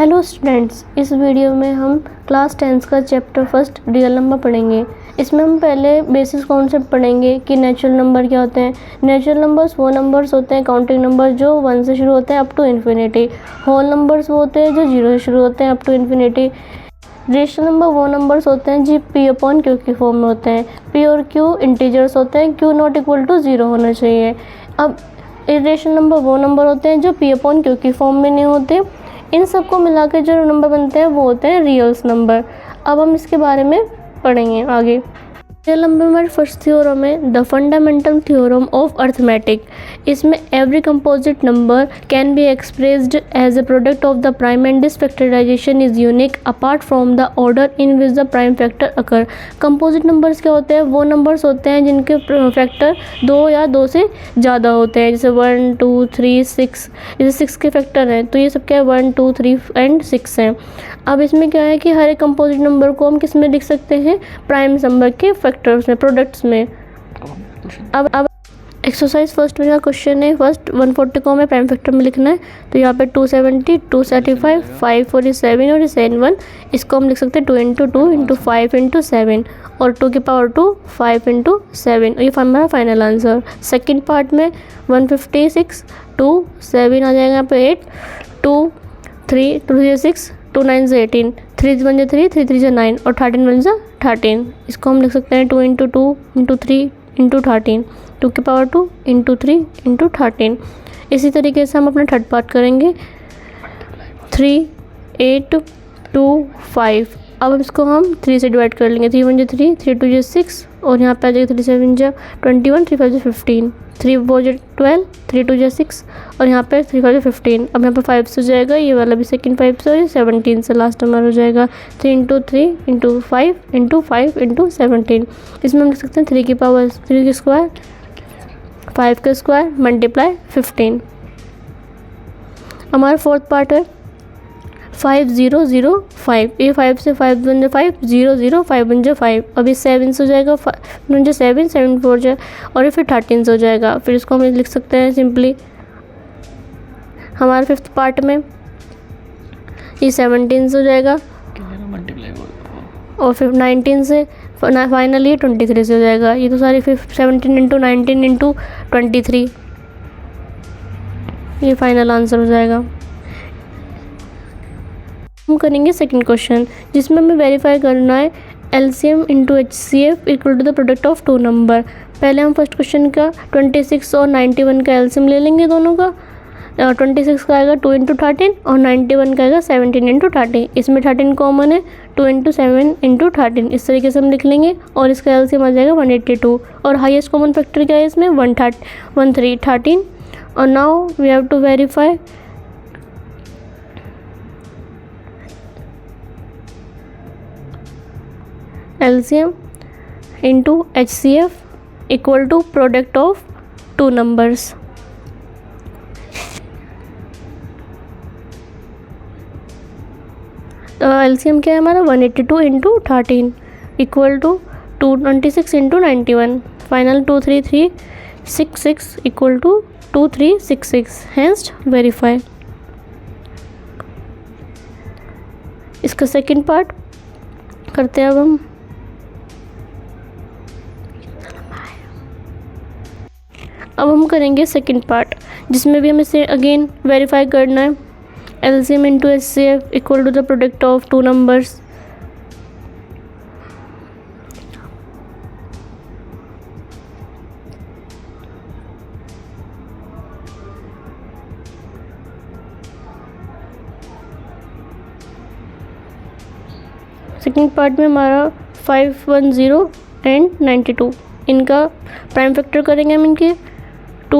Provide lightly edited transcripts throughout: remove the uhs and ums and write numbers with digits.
Hello students, इस video में हम क्लास 10 का चैप्टर फर्स्ट रियल नंबर पढ़ेंगे। इसमें हम पहले बेसिक कॉन्सेप्ट पढ़ेंगे कि नेचुरल नंबर क्या होते हैं। नेचुरल नंबर्स वो नंबर्स होते हैं, काउंटिंग नंबर जो 1 से शुरू होते हैं up to infinity. Whole numbers वो होते हैं जो 0 से शुरू होते हैं up to infinity. Rational number वो नंबर्स होते हैं जो पी अपॉन क्यू की फॉर्म में होते हैं। पी और क्यू इंटीजर्स होते हैं, क्यू नॉट इक्वल टू 0 होना चाहिए। अब इरेशनल नंबर वो नंबर होते हैं जो पी अपॉन क्यू की फॉर्म में नहीं होते। इन सबको मिला के जो नंबर बनते हैं वो होते हैं रियल्स नंबर। अब हम इसके बारे में पढ़ेंगे आगे। रियल नंबर हमारी फर्स्ट थ्योरम है the fundamental theorem of arithmetic. इसमें every composite number can be expressed as a product of the prime and this factorisation is unique apart from the order in which the prime factor occur. Composite numbers क्या होते हैं? वो numbers होते हैं जिनके factor 2 या 2 से ज़्यादा होते हैं, जैसे 1 2 3 6। जैसे 6 के फैक्टर हैं तो ये सब क्या है 1 2 3 एंड 6 हैं। अब इसमें क्या है कि हर एक कंपोजिट नंबर को हम किस में लिख सकते हैं? प्राइम नंबर के फैक्टर्स में, प्रोडक्ट्स में। अब एक्सरसाइज फर्स्ट में का क्वेश्चन है, फर्स्ट 140 को हमें प्राइम फैक्टर में लिखना है। तो यहाँ पे 270 235 547 और 7 इसको हम लिख सकते हैं 2 × 2 × 5 × 7 और 2 की पावर 2 5 × 7 और ये हमारा फाइनल आंसर। सेकंड पार्ट में 156 2 7 आ जाएगा यहाँ पे 8 2 3 2 6 2 9 से 18 3 1 जा 3 3 3 जा 9 और 13 1 जा 13। इसको हम लिख सकते हैं 2 × 2 × 3 × 13 2 की पावर 2 × 3 × 13। इसी तरीके से हम अपना थर्ड पार्ट करेंगे 3 8 2 5। अब इसको हम 3 से डिवाइड कर लेंगे। 3 1 जा 3 3 2 जा 6 और यहाँ पे आ जाएगा 3 7 जा 21 3 5 जा 15 3 4 जा 12 3 2 जा 6 और यहाँ पे 3 5 जा 15। अब यहाँ पे 5 से हो जाएगा, ये वाला भी सेकंड 5 से और ये 17 से लास्ट हमारा हो जाएगा 3 × 3 × 5 × 5 × 17। इसमें हम लिख सकते हैं 3 की पावर 3 की स्क्वायर 5 का स्क्वायर मल्टीप्लाई 15। हमारा फोर्थ पार्ट है 5 0 0 5। ये 5 से 5 1 जा 5 0 0 5 1 जा 5। अभी 7 से हो जाएगा 1 जा 7 7 4 जा और ये फिर 13 से हो जाएगा। फिर इसको हम लिख सकते हैं सिंपली हमारे फिफ्थ पार्ट में ये 17 से हो जाएगा और फिर 19 से फाइनली 23 से हो जाएगा। ये तो सारी 17 × 19 × 23 ये फाइनल आंसर हो जाएगा। हम करेंगे सेकंड क्वेश्चन जिसमें हमें वेरीफाई करना है LCM × HCF equal to the product of 2 number. पहले हम फर्स्ट क्वेश्चन का 26 और 91 का LCM ले लेंगे दोनों का। 26 का आएगा 2 × 13 और 91 का आएगा 17 × 13। इसमें 13 कॉमन है 2 × 7 × 13। इस तरीके से हम लिख लेंगे और इसका LCM आ जाएगा 182 और हाईएस्ट कॉमन फैक्टर क्या है इसमें 13 और now we have to verify LCM × HCF equal to product of 2 numbers. तो LCM क्या है हमारा 182 × 13 equal to 226 × 91। Final 2336 equal to 2366। Hence verify. इसका सेकंड पार्ट करते हैं अब हम करेंगे सेकंड पार्ट जिसमें भी हमें से अगेन वेरीफाई करना है LCM × HCF equal to the product of 2 numbers. Second part में हमारा 510 एंड 92 इनका प्राइम फैक्टर करेंगे हम इनके 2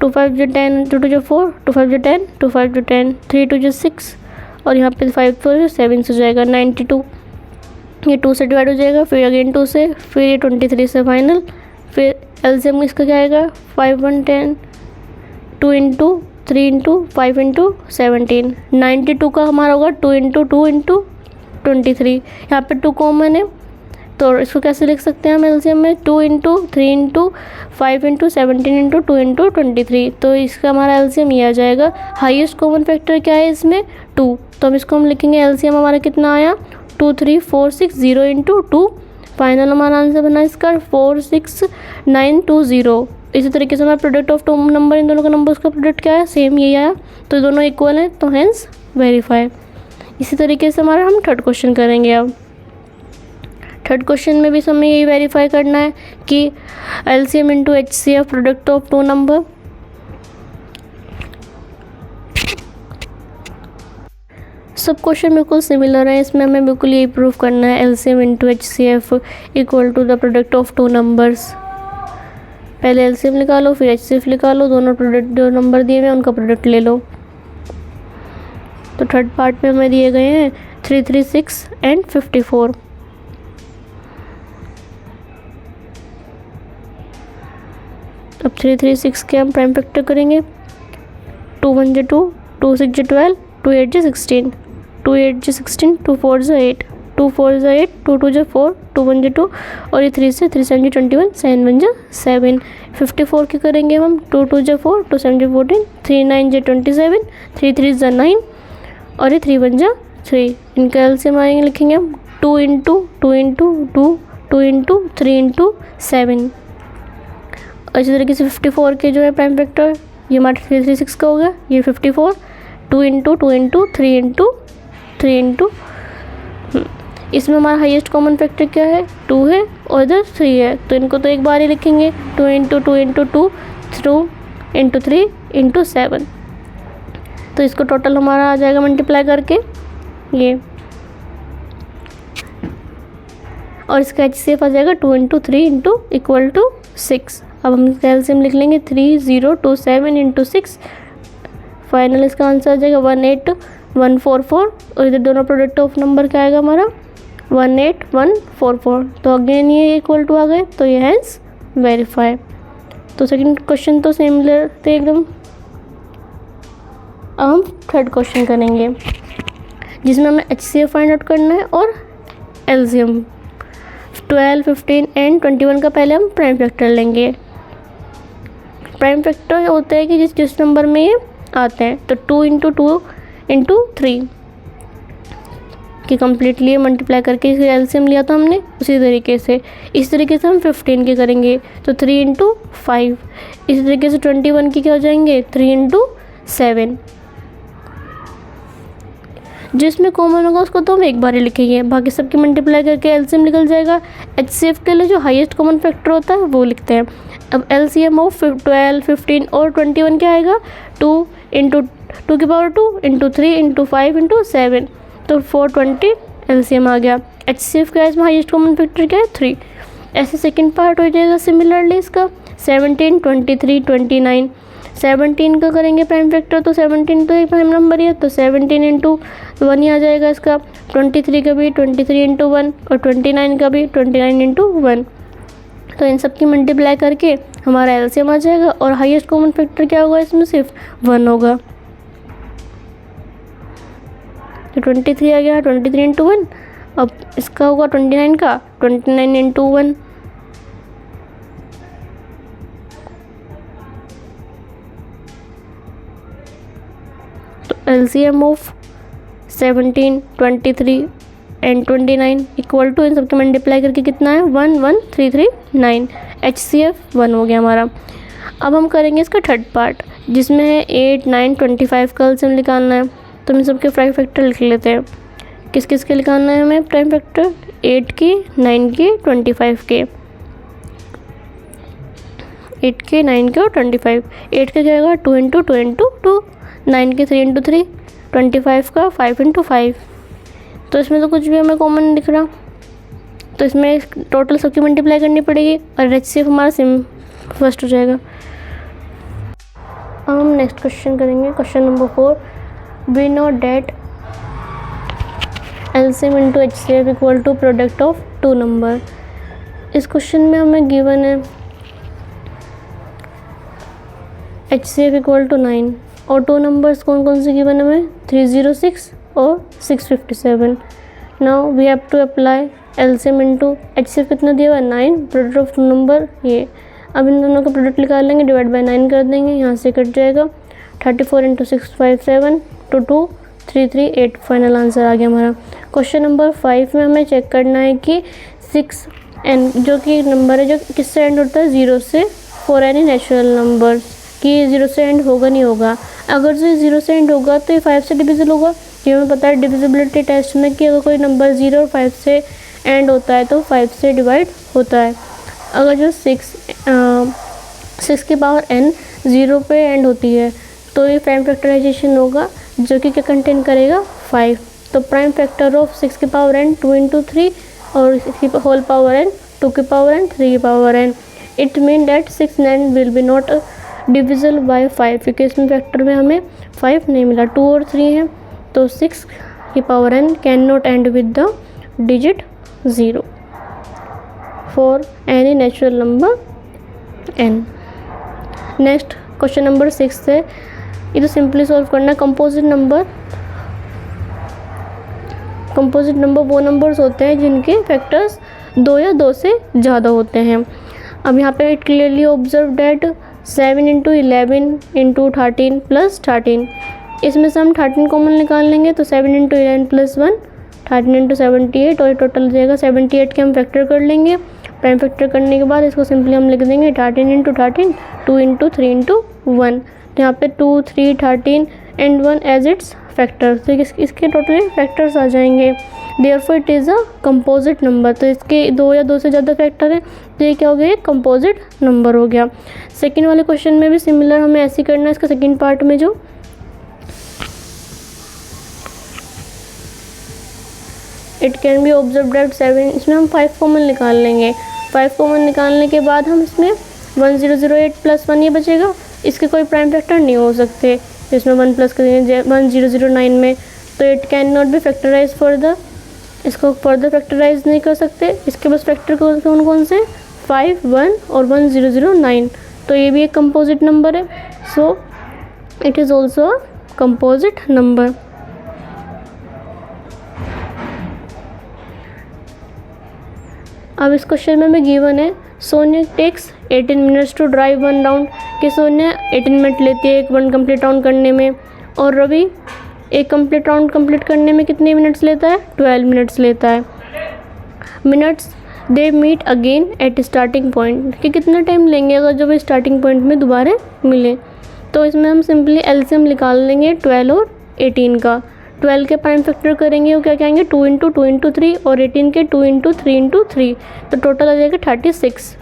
2 5 जा 10 2 2 जा 4 2 5 जा 10 2 5 जा 10 3 2 जा 6 और यहाँ पे 5 4 7 से हो जाएगा 92। ये 2 से डिवाइड हो जाएगा, फिर अगेन 2 से, फिर ये 23 से फाइनल। फिर LCM इसका क्या आएगा 5 1 10 2 × 3 × 5 × 17। 92 का हमारा होगा 2 × 2 × 23। यहाँ पे 2 कॉमन है तो इसको कैसे लिख सकते हैं हम LCM में 2 × 3 × 5 × 17 × 2 × 23। तो इसका हमारा LCM ये आ जाएगा। हाईएस्ट कॉमन फैक्टर क्या है इसमें 2। तो अब इसको हम लिखेंगे एलसीएम हमारा कितना आया 23460 इंटू 2। फाइनल हमारा आंसर बना इसका 46920। इसी तरीके से हमारा प्रोडक्ट ऑफ टू नंबर, इन दोनों का नंबर उसका प्रोडक्ट क्या है, सेम यही आया, तो दोनों इक्वल हैं, तो हेंस वेरीफाई। इसी तरीके से हमारा हम थर्ड क्वेश्चन करेंगे। अब थर्ड क्वेश्चन में भी हमें यही वेरीफाई करना है कि LCM into HCF product of two number. सब क्वेश्चन बिल्कुल सिमिलर है, इसमें हमें बिल्कुल यही प्रूव करना है LCM into HCF equal to the product of two numbers. पहले एलसीएम निकालो, फिर एचसीएफ निकालो, दोनों प्रोडक्ट जो नंबर दिए हुए हैं उनका प्रोडक्ट ले लो। तो थर्ड पार्ट में हमें दिए गए हैं 336 एंड 54। अब 336 के हम प्राइम फैक्टर करेंगे। 2 1 2, 2 6 12, 2 8 16, 2 8 16, 2 4 8, 2 4 8, 2 2 4, 2 1 2, और ये 3 से 3 7 21, 7 1 7। 54 के करेंगे हम। 2 2 4, 2 7 14, 3 9 27, 3 3 9, और ये 3 1 3। इनका एलसीएम आएंगे, लिखेंगे हम 2 इंटू 2 इंटू 2, 2 इंटू 3 इंटू 7। और इसी तरीके से 54 के जो है प्राइम फैक्टर, ये हमारा 336 का हो गया, ये 54, 2 इंटू 2 इंटू 3 इंटू 3 इंटू। इसमें हमारा हाईएस्ट कॉमन फैक्टर क्या है, 2 है, और इधर 3 है, तो इनको तो एक बार ही लिखेंगे। 2 इंटू 2 इंटू 2, 2 इंटू 3 इंटू 7। तो इसको टोटल हमारा आ जाएगा मल्टीप्लाई करके ये, और इसका एचसीएफ आ जाएगा 2 इंटू 3 इंटू इक्वल टू 6। अब हम इसका एलसीएम लिख लेंगे 3027 इंटू 6। फाइनल इसका आंसर आ जाएगा 18144, और इधर दोनों प्रोडक्ट ऑफ नंबर क्या आएगा हमारा 18144। तो अगेन ये इक्वल टू आ गए, तो ये हैंस वेरीफाई। तो सेकंड क्वेश्चन तो सिमिलर थे एकदम। अब हम थर्ड क्वेश्चन करेंगे जिसमें हमें एचसीएफ फाइंड आउट करना है और एलसीएम। 12, 15 एंड 21 का पहले हम प्राइम फैक्टर लेंगे। प्राइम फैक्टर होता है कि जिस नंबर में ये आते हैं, तो 2 इंटू 2 इंटू 3 कि कम्प्लीटली मल्टीप्लाई करके इसे एलसीएम लिया था हमने, उसी तरीके से इस तरीके से हम 15 के करेंगे, तो 3 इंटू 5। इसी तरीके से 21 की क्या हो जाएंगे 3 इंटू 7। जिसमें कॉमन होगा उसको तो हम एक बार ही लिखेंगे, बाकी सबकी मल्टीप्लाई करके एलसीएम निकल जाएगा। एचसीएफ के लिए जो हाईएस्ट कॉमन फैक्टर होता है वो लिखते हैं। अब एलसीएम ऑफ 12, 15 और 21 क्या आएगा 2 इंटू 2 की पावर 2 इंटू 3 इंटू 5 इंटू 7, तो 420 एलसीएम आ गया। एचसीएफ का इसमें हाईएस्ट कॉमन फैक्टर क्या है 3। ऐसे सेकेंड पार्ट हो जाएगा सिमिलरली इसका 17, 23, 29। 17 का करेंगे प्राइम फैक्टर, तो 17 तो एक प्राइम नंबर ही है, तो 17 इंटू 1 ही आ जाएगा इसका। 23 का भी 23 इंटू 1, और 29 का भी 29 इंटू 1। तो इन सब की मल्टीप्लाई करके हमारा एलसीएम आ जाएगा, और हाईएस्ट कॉमन फैक्टर क्या होगा इसमें सिर्फ 1 होगा। तो 23 आ गया, 23 इंटू 1। अब इसका होगा 29 का 29 into 1। LCM of 17, 23 and 29 equal to, इन सबके मल्टीप्लाई करके कितना है 11339। एचसीएफ 1 हो गया हमारा। अब हम करेंगे इसका थर्ड पार्ट जिसमें है 8, 9, 25 का एलसीएम निकालना है। तो हम सबके प्राइम फैक्टर लिख लेते हैं। किस किस के निकालना है हमें प्राइम फैक्टर, 8 के, 9 के, 25 के। 8 के, 9 के और 25। 8 का क्या होगा 2 इंटू 2 इंटू 2, 9 के 3 इंटू 3, 25 का 5 इंटू 5। तो इसमें तो कुछ भी हमें कॉमन नहीं दिख रहा, तो इसमें टोटल सबकी मल्टीप्लाई करनी पड़ेगी, और एचसीएफ हमारा सिम फर्स्ट हो जाएगा। अब हम नेक्स्ट क्वेश्चन करेंगे, question number 4। We know that LCM into HCF equal to product of two number. इस क्वेश्चन में हमें गिवन है एचसीएफ इक्वल टू 9, और टू नंबर्स कौन कौन से गिवन है हमें 306 और 657। Now we have to apply LCM into HCF कितना दिया हुआ है 9, प्रोडक्ट ऑफ टू नंबर ये। अब इन दोनों का प्रोडक्ट निकाल लेंगे, डिवाइड बाय 9 कर देंगे, यहाँ से कट जाएगा। 34 इंटू 657 to 2, 3 3 8 फाइनल आंसर आ गया हमारा। क्वेश्चन नंबर 5 में हमें चेक करना है कि 6n जो कि नंबर है जो किससे एंड होता है 0 से, फॉर एनी नेचुरल नंबर कि 0 से एंड होगा नहीं होगा। अगर जो 0 से एंड होगा तो ये 5 से डिविजिबल होगा। ये हमें पता है डिविजिबिलिटी टेस्ट में कि अगर कोई नंबर 0 और 5 से एंड होता है तो 5 से डिवाइड होता है। अगर जो 6 की पावर n 0 पे एंड होती है तो ये प्राइम फैक्टराइजेशन होगा जो कि क्या कंटेन करेगा 5। तो प्राइम फैक्टर ऑफ 6 की पावर n 2 × 3 और इसकी होल पावर n 2 की पावर n 3 की power n। It mean that 6n will be not divisible by 5 क्योंकि इसमें फैक्टर में हमें 5 नहीं मिला, 2 और 3 है। तो 6 की power n can not and with the digit 0 for any natural number n। Next question number 6 है, ये तो सिंपली सॉल्व करना है। कंपोजिट नंबर वो नंबर्स होते हैं जिनके फैक्टर्स 2 या 2 से ज़्यादा होते हैं। अब यहाँ पे इट क्लियरली ऑब्जर्व डैट 7 × 11 × 13 + 13, इसमें से हम 13 कॉमन निकाल लेंगे तो 7 × 11 + 1 13 × 78 और टोटल हो जाएगा 78 के हम फैक्टर कर लेंगे। प्राइम फैक्टर करने के बाद इसको सिंपली हम लिख देंगे 13 × 13 2 × 3 × 1। तो यहाँ पे 2 3 13 एंड 1 एज इट्स फैक्टर, तो इसके टोटल फैक्टर्स आ जाएंगे। Therefore it is a composite number, तो इसके 2 या 2 से ज़्यादा फैक्टर है तो ये क्या हो गया, एक कंपोजिट नंबर हो गया। सेकंड वाले क्वेश्चन में भी सिमिलर हमें ऐसे करना है। इसका सेकंड पार्ट में जो it can be observe that 7, इसमें हम 5 कॉमन निकाल लेंगे। 5 कॉमन निकालने के बाद हम इसमें 1008 + 1 ये बचेगा, इसके कोई प्राइम फैक्टर नहीं हो सकते। इसमें 1 प्लस करेंगे 1009 में, तो it can not be factorise further, इसको फर्दर फैक्टराइज नहीं कर सकते। इसके बस फैक्टर कौन कौन से 5 1 और 1009, तो ये भी एक कंपोजिट नंबर है। So it is also a composite number. अब इस क्वेश्चन में हमें गिवन है Sonia takes 18 minutes to drive 1 round, कि सोनिया 18 मिनट लेती है एक 1 कंप्लीट राउंड करने में, और रवि एक कंप्लीट राउंड कंप्लीट करने में कितने मिनट्स लेता है, 12 मिनट्स लेता है। Minutes they meet again at starting point, कि कितना टाइम लेंगे अगर जब स्टार्टिंग पॉइंट में दोबारा मिले। तो इसमें हम सिंपली एलसीएम निकाल लेंगे 12 और 18 का। 12 के प्राइम फैक्टर करेंगे वो क्या कहेंगे 2 × 2 × 3 और 18 के 2 × 3 × 3, तो टोटल आ जाएगा 36।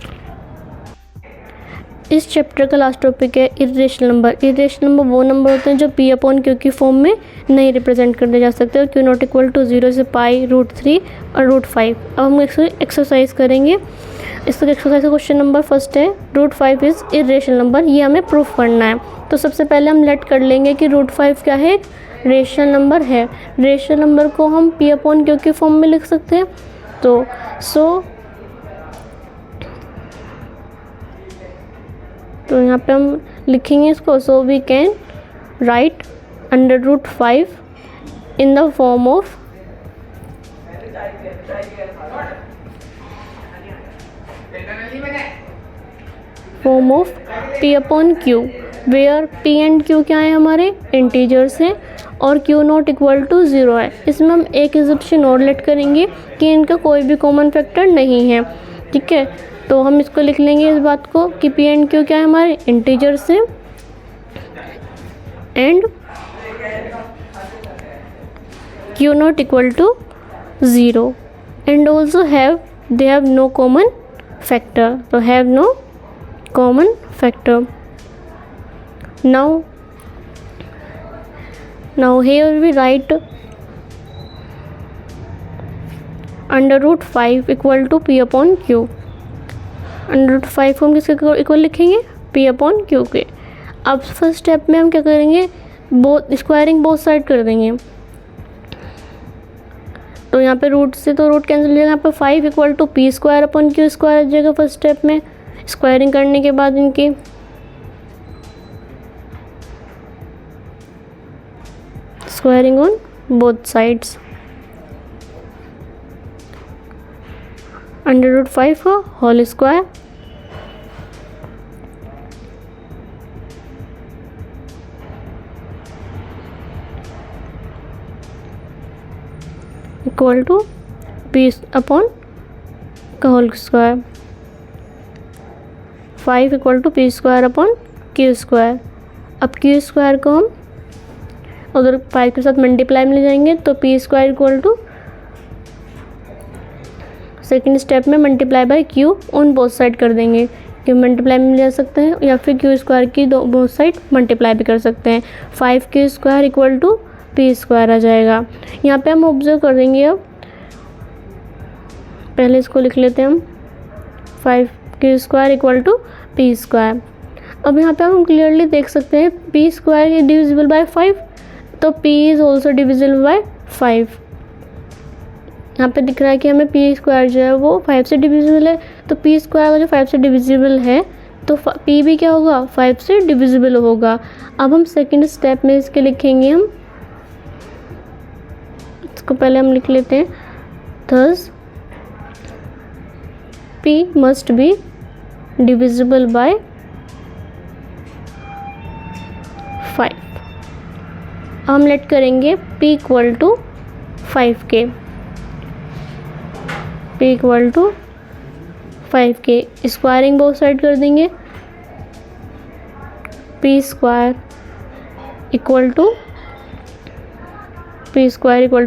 इस चैप्टर का लास्ट टॉपिक है इरेशनल नंबर। इरेशनल नंबर वो नंबर होते हैं जो p/q की फॉर्म में नहीं रिप्रेजेंट करने जा सकते और q नॉट इक्वल टू 0 से पाई √3 और √5। अब हम एक्सरसाइज करेंगे। इसका एक्सरसाइज का क्वेश्चन नंबर फर्स्ट है √5 इज़ इरेशनल नंबर, ये हमें प्रूफ करना है। तो सबसे पहले हम लेट कर लेंगे कि √5 क्या है, रेशनल नंबर है। रेशनल नंबर को हम p/q की फॉर्म में लिख सकते हैं। तो यहाँ पे हम लिखेंगे इसको, so we can write √5 in the form of p/q, where p and q क्या है हमारे इंटीजर्स हैं और q नॉट इक्वल टू 0 है। इसमें हम एक एग्जप्शन और लेट करेंगे कि इनका कोई भी कॉमन फैक्टर नहीं है, ठीक है। तो हम इसको लिख लेंगे इस बात को कि p एंड q क्या है हमारे इंटीजर्स हैं and q not equal to 0 and also they have no common factor, तो have no common factor. Now here we write √5 equal to p/q। √5 को हम किसके इक्वल लिखेंगे, p/q के। अब फर्स्ट स्टेप में हम क्या करेंगे, स्क्वायरिंग बोथ साइड कर देंगे। तो यहाँ पे रूट से तो रूट कैंसिल हो जाएगा, यहाँ पे 5 इक्वल टू p²/q² आ जाएगा फर्स्ट स्टेप में। स्क्वायरिंग करने के बाद इनकी स्क्वायरिंग ऑन बोथ साइड्स, √5 का whole square equal to P upon का whole square, 5 equal to P square upon Q square. अब क्यू स्क्वायर को हम उधर 5 के साथ मल्टीप्लाई में ले जाएंगे तो P square equal to second step में multiply by Q on both side कर देंगे, क्यू मल्टीप्लाई में ले जा सकते हैं या फिर क्यू स्क्वायर की बोथ साइड मल्टीप्लाई भी कर सकते हैं। 5 Q square equal to P square आ जाएगा। यहाँ पे हम ऑब्जर्व कर देंगे, अब पहले इसको लिख लेते हैं हम, 5 Q square equal to P square. अब यहाँ पे हम क्लियरली देख सकते हैं P square is divisible by 5, तो P is also divisible by 5। यहाँ पे दिख रहा है कि हमें पी स्क्वायर जो है वो 5 से डिविजिबल है, तो पी स्क्वायर जो 5 से डिविजिबल है तो पी भी क्या होगा, 5 से डिविजिबल होगा। अब हम सेकेंड स्टेप में इसके लिखेंगे, हम इसको पहले हम लिख लेते हैं, thus P must be divisible by 5। हम लेट करेंगे P equal to 5K, P equal to 5K, squaring both side कर देंगे, P square equal to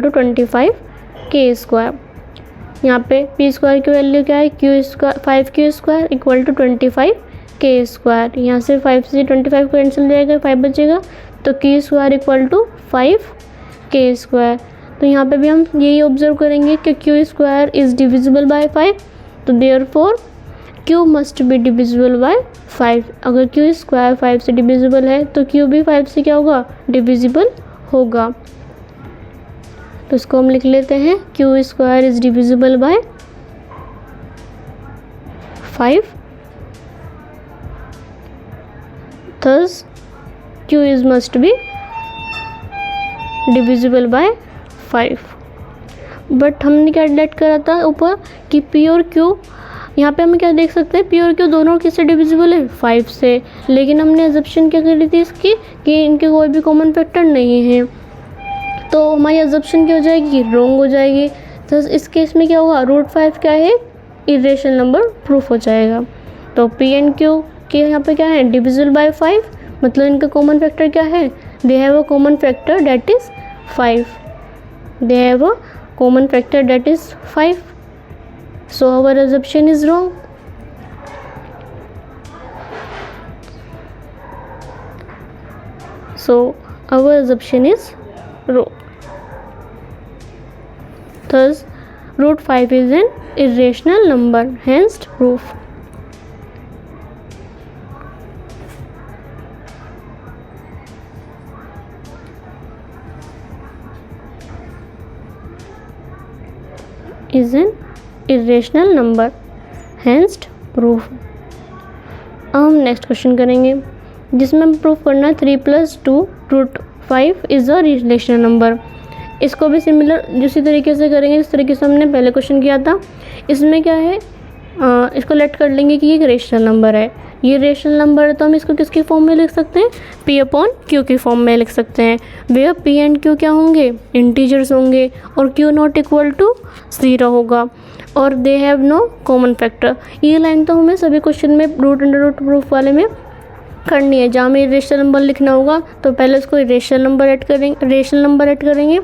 25K square. यहाँ पे पी स्क्वायर की वैल्यू क्या है, Q square 5Q square equal to 25K square. यहाँ से 5 से 25 को कैंसिल हो जाएगा, 5 बचेगा, तो Q square equal to 5K square. तो यहाँ पे भी हम यही ऑब्जर्व करेंगे कि Q square is divisible by 5, तो therefore Q must be divisible by 5। अगर Q स्क्वायर 5 से डिविजिबल है तो Q भी 5 से क्या होगा, डिविजिबल होगा। तो इसको हम लिख लेते हैं, Q square is divisible by 5, thus Q is must be divisible by 5। But हमने क्या लेट करा था ऊपर कि पी और क्यू, यहाँ पे हम क्या देख सकते हैं, पी और क्यू दोनों किससे डिविजिबल है, 5 से, लेकिन हमने अजम्पशन क्या करी थी इसकी कि इनके कोई भी कॉमन फैक्टर नहीं है, तो हमारी अजम्पशन क्या हो जाएगी, रॉन्ग हो जाएगी। तो इस केस में क्या होगा, √5 क्या है, इरेशनल नंबर प्रूफ हो जाएगा। तो पी एंड क्यू के यहाँ पे क्या है, डिविजिबल बाय 5, मतलब इनका कॉमन फैक्टर क्या है, they have a common factor that is 5, they have a common factor that is 5, so our assumption is wrong. So our assumption is wrong. Thus, √5 is an irrational number, hence proof. Is an irrational number, hence proof. अब हम next question करेंगे जिसमें हम proof करना है 3 + 2 √5 is a relational number. इसको भी similar जिस तरीके से करेंगे जिस तरीके से हमने पहले क्वेश्चन किया था। इसमें क्या है, इसको लेट कर लेंगे कि ये एक रेशनल नंबर है, ये रेशनल नंबर है, तो हम इसको किसकी फॉर्म में लिख सकते हैं, P/Q की फॉर्म में लिख सकते हैं। वे P एंड Q क्या होंगे, इंटीजर्स होंगे, और Q नॉट इक्वल टू 0 होगा, और they have no common factor. ये लाइन तो हमें सभी क्वेश्चन में √√, प्रूफ वाले में करनी है। जहाँ हमें रेशनल नंबर लिखना होगा तो पहले उसको रेशनल नंबर ऐड करेंगे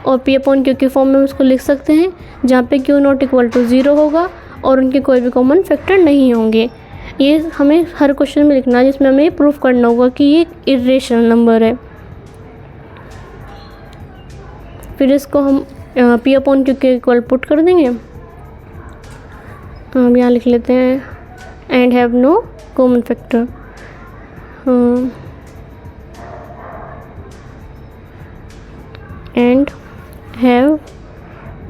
और P/Q की फॉर्म में उसको लिख सकते हैं, जहाँ पे Q नॉट इक्वल टू 0 होगा और उनके कोई भी कॉमन फैक्टर नहीं होंगे। ये हमें हर क्वेश्चन में लिखना है जिसमें हमें प्रूफ करना होगा कि ये इरेशनल नंबर है। फिर इसको हम P/Q के इक्वल पुट कर देंगे। हम यहाँ लिख लेते हैं and have no common factor, and have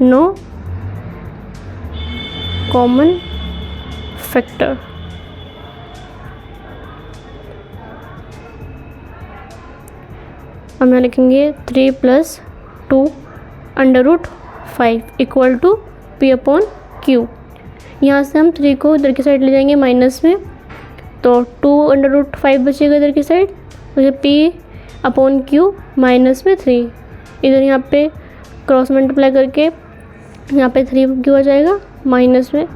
no common factor। हम यहाँ लिखेंगे 3 + 2 √5 इक्वल टू P/Q। यहाँ से हम 3 को इधर की साइड ले जाएंगे माइनस में, तो 2 √5 बचेगा इधर की साइड, मुझे P/Q माइनस में 3, इधर यहाँ पे क्रॉस मल्टीप्लाई करके यहाँ पे 3 क्यों आ जाएगा माइनस में,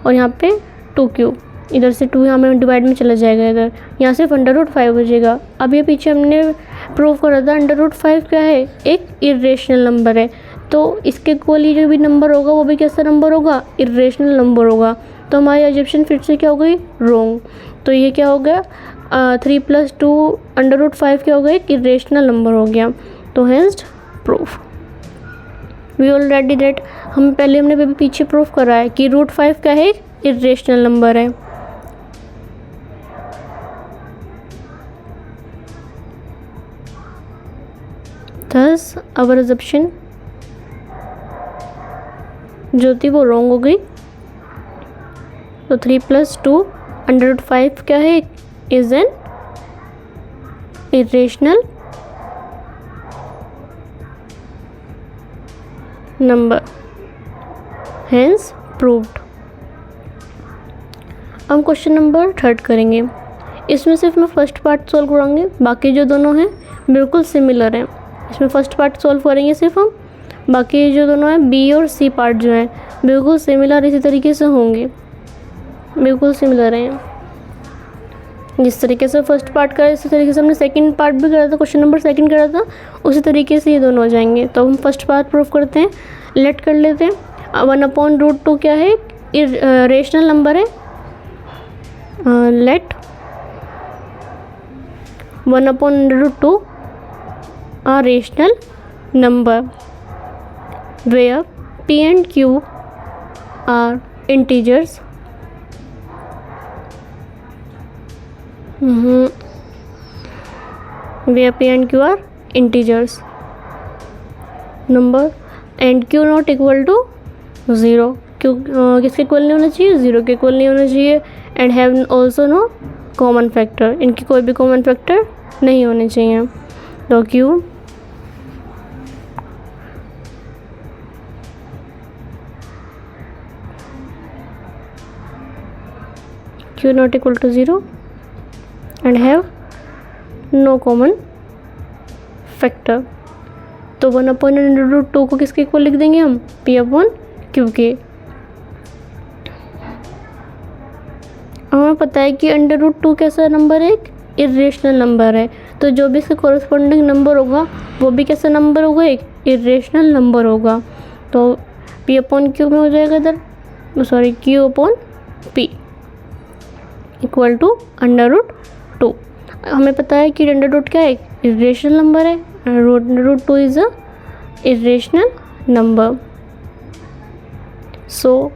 और यहाँ पे 2 क्यों, इधर से 2 यहाँ में डिवाइड में चला जाएगा, इधर यहाँ सिर्फ √5 बचेगा। अब ये पीछे हमने प्रूव करा था √5 क्या है, एक इरेशनल नंबर है, तो इसके इक्वल जो भी नंबर होगा वो भी कैसा नंबर होगा, इरेशनल नंबर होगा। तो हमारी एजम्पशन फिर से क्या हो गई, रॉन्ग। तो ये क्या हो गया, 3 + 2 √5 क्या हो गया, एक इरेशनल नंबर हो गया। तो hence proof we already that, हमने पीछे प्रूफ करा है कि √5 क्या है, इरेशनल नंबर है। थस आवर assumption जो थी वो रॉन्ग हो गई। तो 3 + 2 √5 क्या है, is an irrational number, hence proved. हम क्वेश्चन नंबर 3 करेंगे। इसमें सिर्फ मैं फर्स्ट पार्ट सॉल्व कराऊंगी, बाकी जो दोनों हैं बिल्कुल सिमिलर हैं। इसमें फर्स्ट पार्ट सॉल्व करेंगे सिर्फ हम, बाकी जो दोनों हैं बी और सी पार्ट जो हैं बिल्कुल सिमिलर इसी तरीके से होंगे, बिल्कुल सिमिलर हैं। जिस तरीके से फर्स्ट पार्ट करा इसी तरीके से हमने सेकंड पार्ट भी करा था, क्वेश्चन नंबर 2 करा था, उसी तरीके से ये दोनों हो जाएंगे। तो हम फर्स्ट पार्ट प्रूफ करते हैं, लेट कर लेते हैं। 1/√2 क्या है, रेशनल नंबर है। Let 1/√2 a rational number where p and q are integers, where p and q are integers number and q not equal to 0, q किसके इक्वल नहीं होना चाहिए, 0 के इक्वल नहीं होना चाहिए। And have also no common factor, इनकी कोई भी कॉमन फैक्टर नहीं होने चाहिए। तो q not equal to 0 and have no common factor। तो 1/√2 को किसके इक्वल लिख देंगे हम, p/q के। हमें पता है कि √2 कैसा नंबर है, एक इरेशनल नंबर है, तो जो भी इसका कॉरस्पॉन्डिंग नंबर होगा वो भी कैसा नंबर होगा, एक इरेशनल नंबर होगा। तो p/q में हो जाएगा इधर, सॉरी q/p इक्वल टू √2। हमें पता है कि √2 क्या है, इरेशनल नंबर है, √2 इज अ इरेशनल नंबर। सो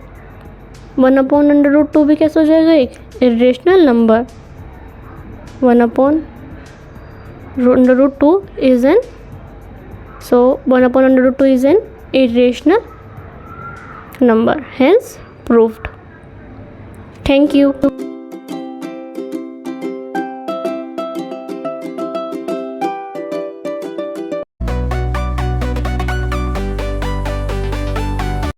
1/√2 भी कैसे हो जाएगा, एक irrational number. 1/√2 is an, so 1/√2 is an irrational number, hence proved. Thank you.